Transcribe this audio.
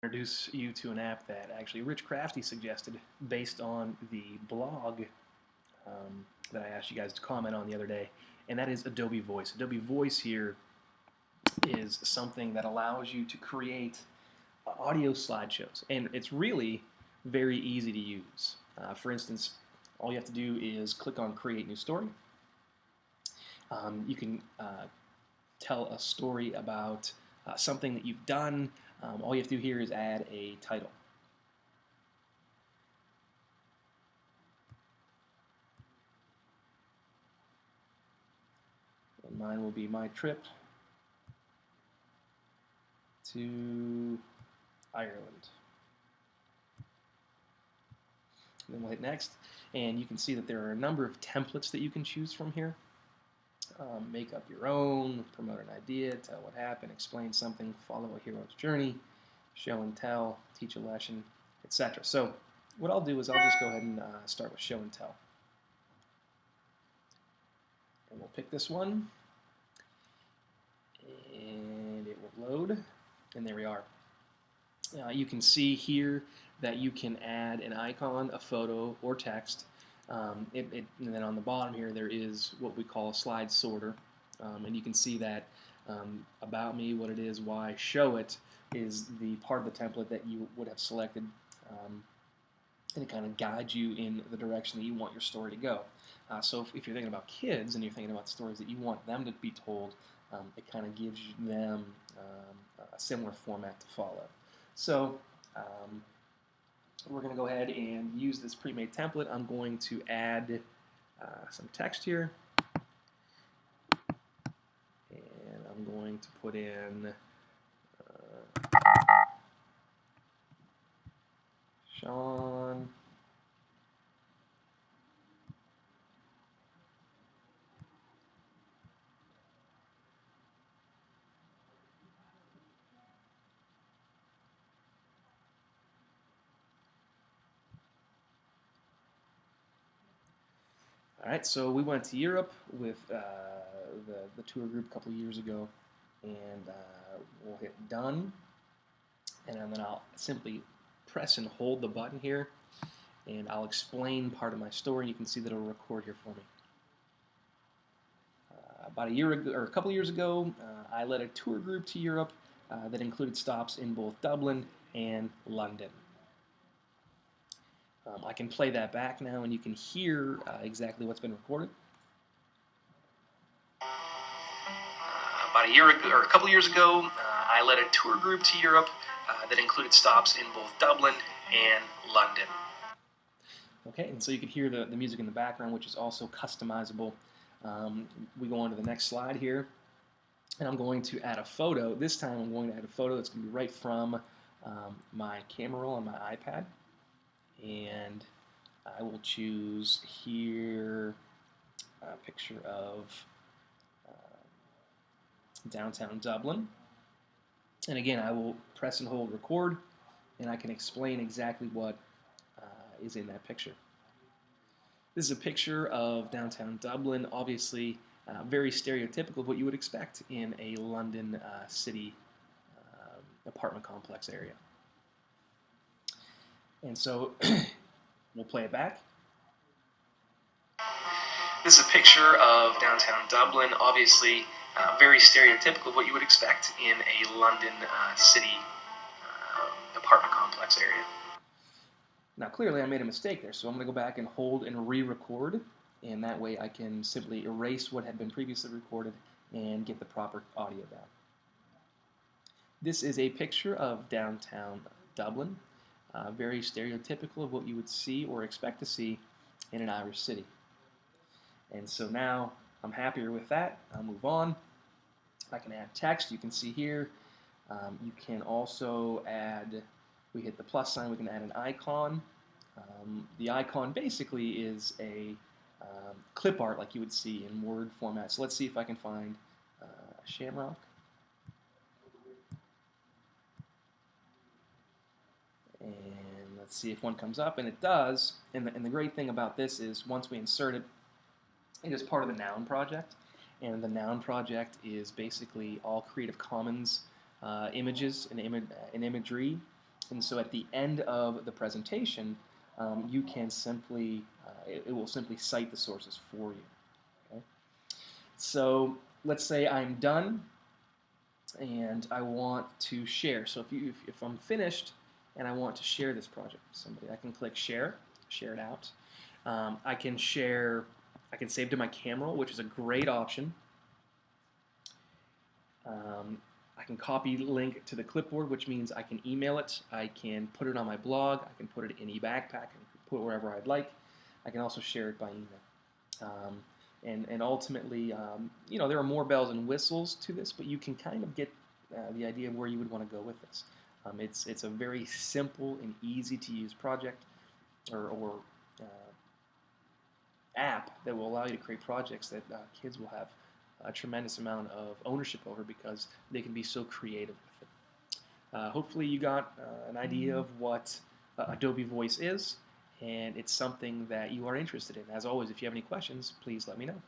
Introduce you to an app that actually Rich Crafty suggested based on the blog that I asked you guys to comment on the other day, and that is Adobe Voice. Adobe Voice here is something that allows you to create audio slideshows, and it's really very easy to use. For instance, all you have to do is click on Create New Story. You can tell a story about something that you've done. All you have to do here is add a title. And mine will be my trip to Ireland. And then we'll hit next, and you can see that there are a number of templates that you can choose from here. Make up your own, promote an idea, tell what happened, explain something, follow a hero's journey, show and tell, teach a lesson, etc. So what I'll do is I'll just go ahead and start with show and tell. And we'll pick this one, and it will load, and there we are. You can see here that you can add an icon, a photo, or text. And then on the bottom here there is what we call a slide sorter, and you can see that about me, what it is, why, show it is the part of the template that you would have selected, and it kind of guides you in the direction that you want your story to go. So if you're thinking about kids and you're thinking about stories that you want them to be told, it kind of gives them a similar format to follow. So we're going to go ahead and use this pre-made template. I'm going to add some text here, and I'm going to put in Sean All right, so we went to Europe with the tour group a couple of years ago, and we'll hit done, and then I'll simply press and hold the button here, and I'll explain part of my story. You can see that it'll record here for me. About a year ago, or a couple of years ago, I led a tour group to Europe that included stops in both Dublin and London. I can play that back now, and you can hear exactly what's been recorded. About a year ago, or a couple of years ago, I led a tour group to Europe that included stops in both Dublin and London. Okay, and so you can hear the music in the background, which is also customizable. We go on to the next slide here, and I'm going to add a photo. This time I'm going to add a photo that's going to be right from my camera roll on my iPad. And I will choose here a picture of downtown Dublin. And again, I will press and hold record, and I can explain exactly what is in that picture. This is a picture of downtown Dublin, obviously very stereotypical of what you would expect in a London city apartment complex area. And so we'll play it back. This is a picture of downtown Dublin, obviously very stereotypical of what you would expect in a London city apartment complex area. Now clearly I made a mistake there, so I'm going to go back and hold and re-record, and that way I can simply erase what had been previously recorded and get the proper audio down. This is a picture of downtown Dublin. Very stereotypical of what you would see or expect to see in an Irish city. And so now I'm happier with that. I'll move on. I can add text. You can see here. You can also add, we hit the plus sign, we can add an icon. The icon basically is a clip art like you would see in Word format. So let's see if I can find a shamrock. And let's see if one comes up, and it does. And the great thing about this is once we insert it, it is part of the Noun project. And the Noun project is basically all Creative Commons images and imagery And so at the end of the presentation, you can simply, it will simply cite the sources for you. Okay? So let's say I'm done and I want to share. So if I'm finished and I want to share this project with somebody, I can click share it out. I can save to my camera, which is a great option. I can copy link to the clipboard, which means I can email it. I can put it on my blog. I can put it in e-backpack. I can put it wherever I'd like. I can also share it by email. And ultimately, there are more bells and whistles to this, but you can kind of get the idea of where you would want to go with this. It's a very simple and easy to use project or app that will allow you to create projects that kids will have a tremendous amount of ownership over because they can be so creative with it. Hopefully you got an idea of what Adobe Voice is, and it's something that you are interested in. As always, if you have any questions, please let me know.